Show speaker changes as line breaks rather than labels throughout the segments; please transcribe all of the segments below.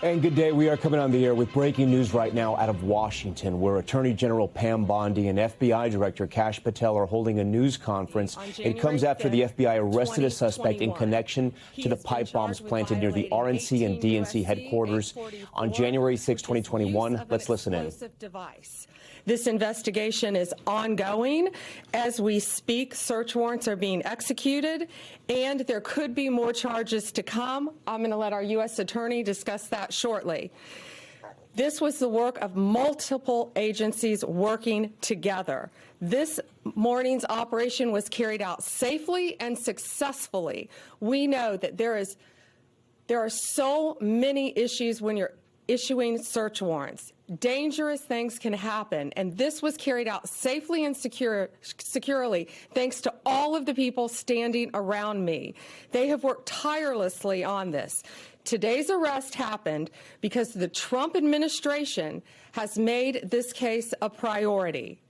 And good day. We are coming on the air with breaking news right now out of Washington, where Attorney General Pam Bondi and FBI Director Kash Patel are holding a news conference. It comes after the FBI arrested a suspect in connection to the pipe bombs planted near the RNC and DNC headquarters on January 6, 2021. Let's listen in.
This investigation is ongoing. As we speak, search warrants are being executed, and there could be more charges to come. I'm going to let our U.S. Attorney discuss that shortly. This was the work of multiple agencies working together. This morning's operation was carried out safely and successfully. We know that there are so many issues when you're issuing search warrants. Dangerous things can happen, and this was carried out safely and securely thanks to all of the people standing around me. They have worked tirelessly on this. Today's arrest happened because the Trump administration has made this case a priority.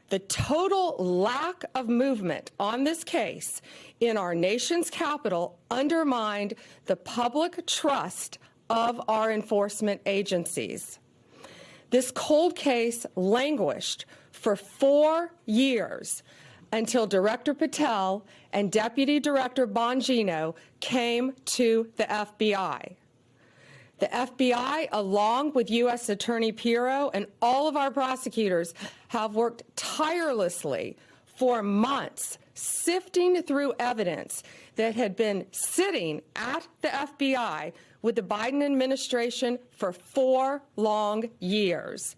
The total lack of movement on this case in our nation's capital undermined the public trust of our enforcement agencies. This cold case languished for 4 years until Director Patel and Deputy Director Bongino came to the FBI. The FBI, along with U.S. Attorney Pirro and all of our prosecutors, have worked tirelessly for months, sifting through evidence that had been sitting at the FBI with the Biden administration for 4 long years.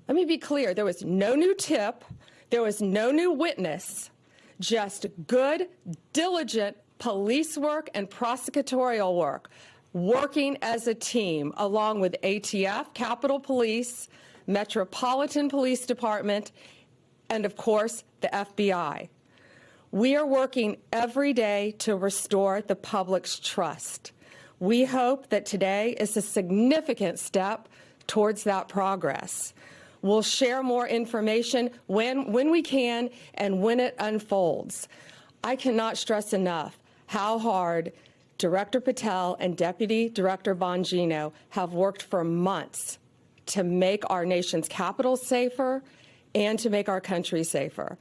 Let me be clear, there was no new tip, there was no new witness, just good, diligent police work and prosecutorial work, working as a team along with ATF, Capitol Police, Metropolitan Police Department, and of course, the FBI. We are working every day to restore the public's trust. We hope that today is a significant step towards that progress. We'll share more information when we can and when it unfolds. I cannot stress enough how hard Director Patel and Deputy Director Bongino have worked for months to make our nation's capital safer and to make our country safer.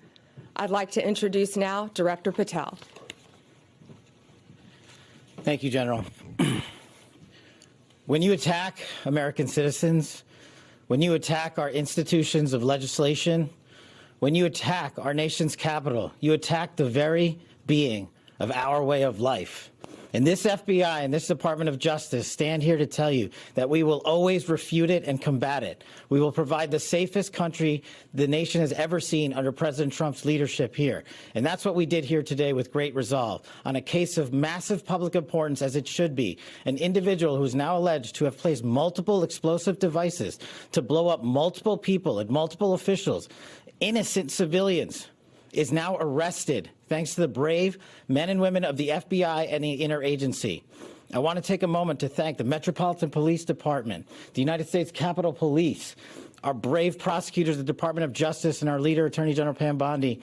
I'd like to introduce now Director Patel.
Thank you, General. When you attack American citizens, when you attack our institutions of legislation, when you attack our nation's capital, you attack the very being of our way of life. And this FBI and this Department of Justice stand here to tell you that we will always refute it and combat it. We will provide the safest country the nation has ever seen under President Trump's leadership here. And that's what we did here today with great resolve on a case of massive public importance, as it should be. An individual who is now alleged to have placed multiple explosive devices to blow up multiple people and multiple officials, innocent civilians, is now arrested thanks to the brave men and women of the FBI and the interagency. I want to take a moment to thank the Metropolitan Police Department, the United States Capitol Police, our brave prosecutors, the Department of Justice, and our leader, Attorney General Pam Bondi,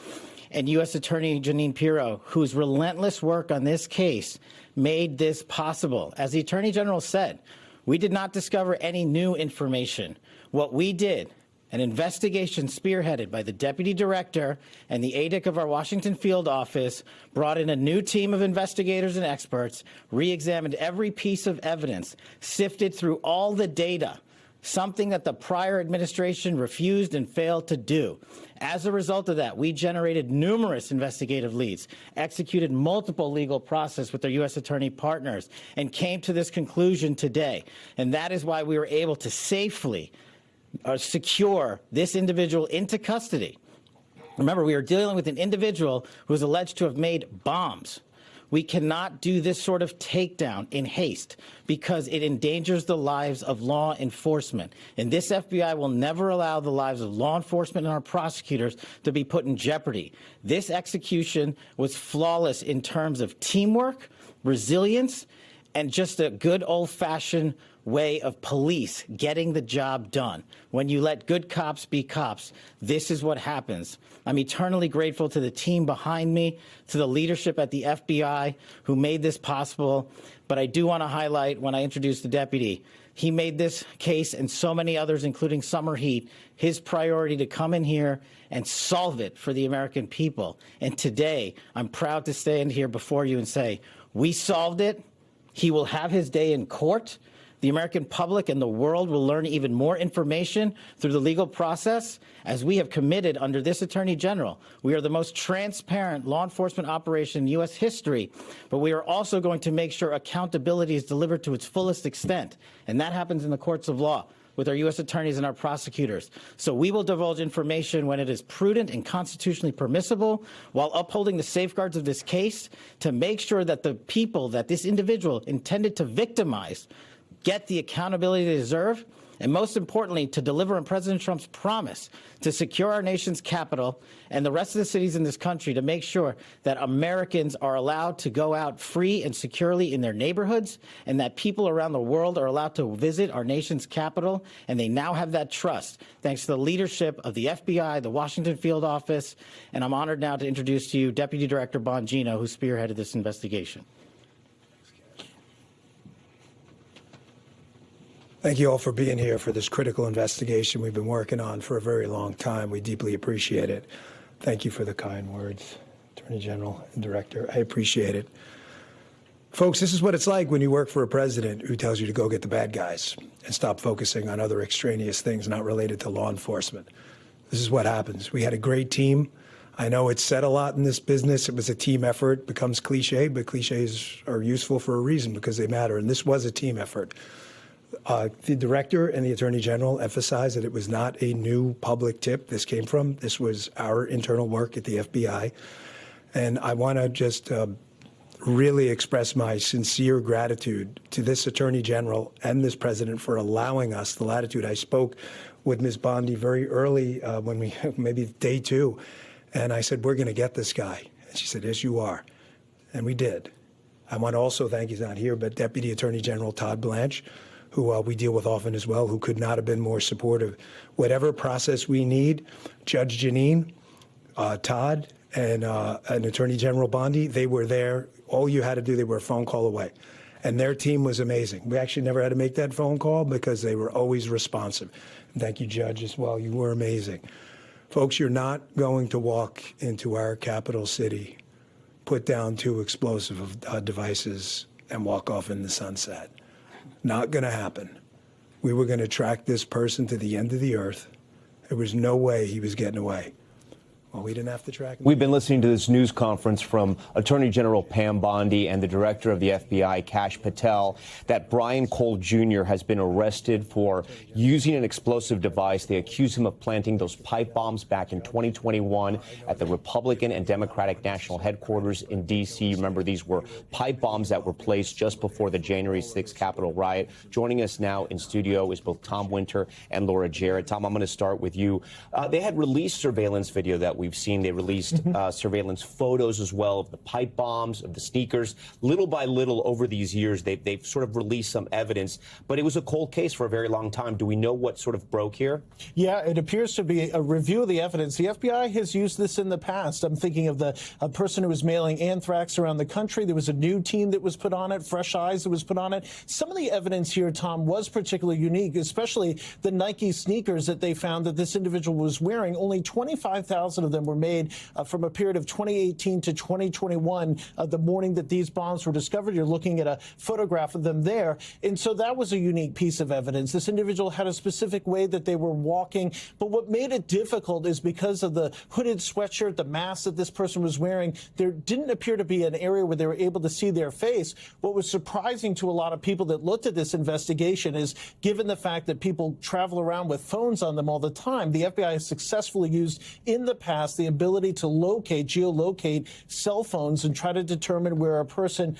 and U.S. Attorney Janine Pirro, whose relentless work on this case made this possible. As the Attorney General said, we did not discover any new information. What we did, an investigation spearheaded by the Deputy Director and the ADIC of our Washington field office, brought in a new team of investigators and experts, re-examined every piece of evidence, sifted through all the data, something that the prior administration refused and failed to do. As a result of that, we generated numerous investigative leads, executed multiple legal process with our U.S. attorney partners, and came to this conclusion today. And that is why we were able to safely secure this individual into custody. Remember, we are dealing with an individual who is alleged to have made bombs. We cannot do this sort of takedown in haste because it endangers the lives of law enforcement. And this FBI will never allow the lives of law enforcement and our prosecutors to be put in jeopardy. This execution was flawless in terms of teamwork, resilience, and just a good old-fashioned way of police getting the job done. When you let good cops be cops, this is what happens. I'm eternally grateful to the team behind me, to the leadership at the FBI who made this possible. But I do want to highlight, when I introduced the deputy, he made this case and so many others, including Summer Heat, his priority to come in here and solve it for the American people. And today, I'm proud to stand here before you and say, we solved it. He will have his day in court. The American public and the world will learn even more information through the legal process, as we have committed under this Attorney General. We are the most transparent law enforcement operation in U.S. history, but we are also going to make sure accountability is delivered to its fullest extent, and that happens in the courts of law with our U.S. attorneys and our prosecutors. So we will divulge information when it is prudent and constitutionally permissible, while upholding the safeguards of this case to make sure that the people that this individual intended to victimize get the accountability they deserve, and most importantly, to deliver on President Trump's promise to secure our nation's capital and the rest of the cities in this country, to make sure that Americans are allowed to go out free and securely in their neighborhoods, and that people around the world are allowed to visit our nation's capital, and they now have that trust thanks to the leadership of the FBI, the Washington Field Office, and I'm honored now to introduce to you Deputy Director Bongino, who spearheaded this investigation.
Thank you all for being here for this critical investigation we've been working on for a very long time. We deeply appreciate it. Thank you for the kind words, Attorney General and Director. I appreciate it. Folks, this is what it's like when you work for a president who tells you to go get the bad guys and stop focusing on other extraneous things not related to law enforcement. This is what happens. We had a great team. I know it's said a lot in this business. It was a team effort. It becomes cliche, but cliches are useful for a reason because they matter. And this was a team effort. The director and the attorney general emphasized that it was not a new public tip this came from. This was our internal work at the FBI. And I want to just really express my sincere gratitude to this attorney general and this president for allowing us the latitude. I spoke with Ms. Bondi very early when we, maybe day 2, and I said, we're going to get this guy. And she said, yes, you are. And we did. I want to also thank, he's not here, but Deputy Attorney General Todd Blanche, who we deal with often as well, who could not have been more supportive. Whatever process we need, Judge Janine, Todd, and Attorney General Bondi, they were there. All you had to do, they were a phone call away. And their team was amazing. We actually never had to make that phone call because they were always responsive. And thank you, Judge, as well. You were amazing. Folks, you're not going to walk into our capital city, put down 2 explosive devices, and walk off in the sunset. Not going to happen. We were going to track this person to the end of the earth. There was no way he was getting away. Well, we didn't have to track him.
We've been listening to this news conference from Attorney General Pam Bondi and the Director of the FBI, Kash Patel, that Brian Cole Jr. has been arrested for using an explosive device. They accuse him of planting those pipe bombs back in 2021 at the Republican and Democratic National Headquarters in D.C. Remember, these were pipe bombs that were placed just before the January 6th Capitol riot. Joining us now in studio is both Tom Winter and Laura Jarrett. Tom, I'm going to start with you. They had released surveillance video that we've seen. They released surveillance photos as well of the pipe bombs, of the sneakers. Little by little over these years, they've sort of released some evidence, but it was a cold case for a very long time. Do we know what sort of broke here?
Yeah, it appears to be a review of the evidence. The FBI has used this in the past. I'm thinking of a person who was mailing anthrax around the country. There was a new team that was put on it, fresh eyes that was put on it. Some of the evidence here, Tom, was particularly unique, especially the Nike sneakers that they found that this individual was wearing. Only 25,000 of them were made from a period of 2018 to 2021, the morning that these bombs were discovered. You're looking at a photograph of them there. And so that was a unique piece of evidence. This individual had a specific way that they were walking. But what made it difficult is because of the hooded sweatshirt, the mask that this person was wearing, there didn't appear to be an area where they were able to see their face. What was surprising to a lot of people that looked at this investigation is, given the fact that people travel around with phones on them all the time, the FBI has successfully used in the past past the ability to geolocate cell phones and try to determine where a person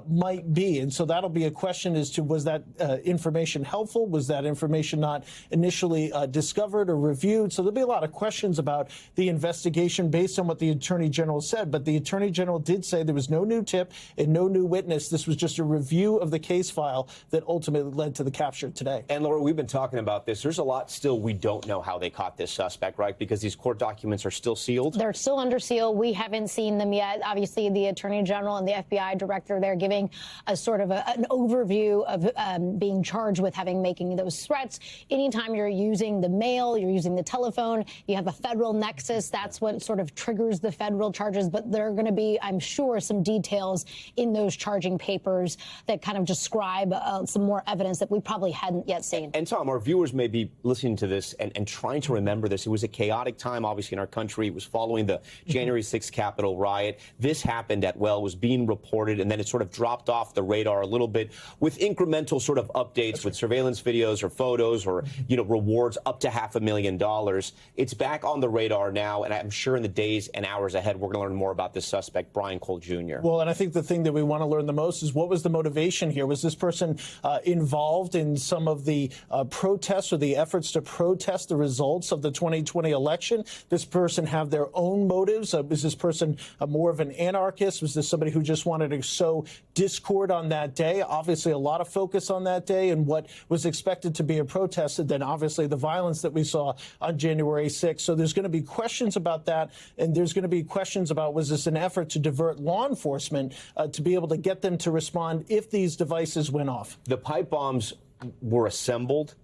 might be. And so that'll be a question as to, was that information helpful? Was that information not initially discovered or reviewed? So there'll be a lot of questions about the investigation based on what the Attorney General said. But the Attorney General did say there was no new tip and no new witness. This was just a review of the case file that ultimately led to the capture today.
And Laura, we've been talking about this. There's a lot still we don't know how they caught this suspect, right? Because these court documents are still sealed.
They're still under seal. We haven't seen them yet. Obviously, the Attorney General and the FBI director, they're giving a sort of an overview of being charged with making those threats. Anytime you're using the mail, you're using the telephone, you have a federal nexus. That's what sort of triggers the federal charges. But there are going to be, I'm sure, some details in those charging papers that kind of describe some more evidence that we probably hadn't yet seen.
And Tom, our viewers may be listening to this and trying to remember this. It was a chaotic time, obviously, in our country. It was following the January 6th Capitol riot. This happened was being reported, and then it sort of dropped off the radar a little bit with incremental sort of updates with surveillance videos or photos or, rewards up to $500,000. It's back on the radar now, and I'm sure in the days and hours ahead, we're going to learn more about this suspect, Brian Cole Jr.
Well, and I think the thing that we want to learn the most is what was the motivation here? Was this person involved in some of the protests or the efforts to protest the results of the 2020 election? This person have their own motives? Was this person more of an anarchist? Was this somebody who just wanted to sow discord on that day? Obviously, a lot of focus on that day and what was expected to be a protest, and then obviously the violence that we saw on January 6th. So there's going to be questions about that, and there's going to be questions about, was this an effort to divert law enforcement to be able to get them to respond if these devices went off?
The pipe bombs were assembled.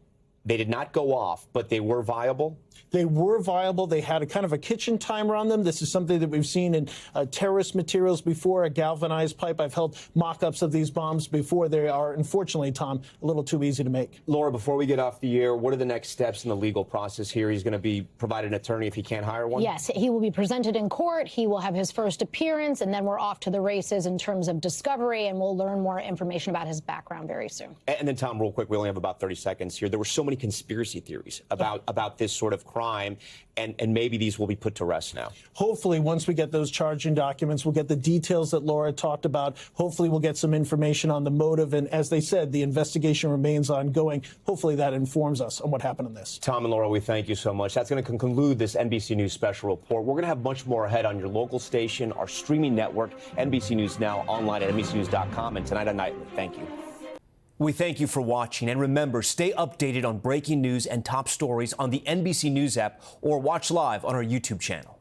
They did not go off, but they were viable.
They were viable. They had a kind of a kitchen timer on them. This is something that we've seen in terrorist materials before, a galvanized pipe. I've held mock-ups of these bombs before. They are, unfortunately, Tom, a little too easy to make.
Laura, before we get off the air, what are the next steps in the legal process here? He's going to be provided an attorney if he can't hire one?
Yes, he will be presented in court. He will have his first appearance, and then we're off to the races in terms of discovery, and we'll learn more information about his background very soon.
And then, Tom, real quick, we only have about 30 seconds here. There were so many conspiracy theories about this sort of crime, and maybe these will be put to rest now.
Hopefully, once we get those charging documents, we'll get the details that Laura talked about. Hopefully, we'll get some information on the motive. And as they said, the investigation remains ongoing. Hopefully, that informs us on what happened in this.
Tom and Laura, we thank you so much. That's going to conclude this NBC News special report. We're going to have much more ahead on your local station, our streaming network, NBC News Now, online at NBCNews.com, and tonight on Nightly. Thank you. We thank you for watching, and remember, stay updated on breaking news and top stories on the NBC News app or watch live on our YouTube channel.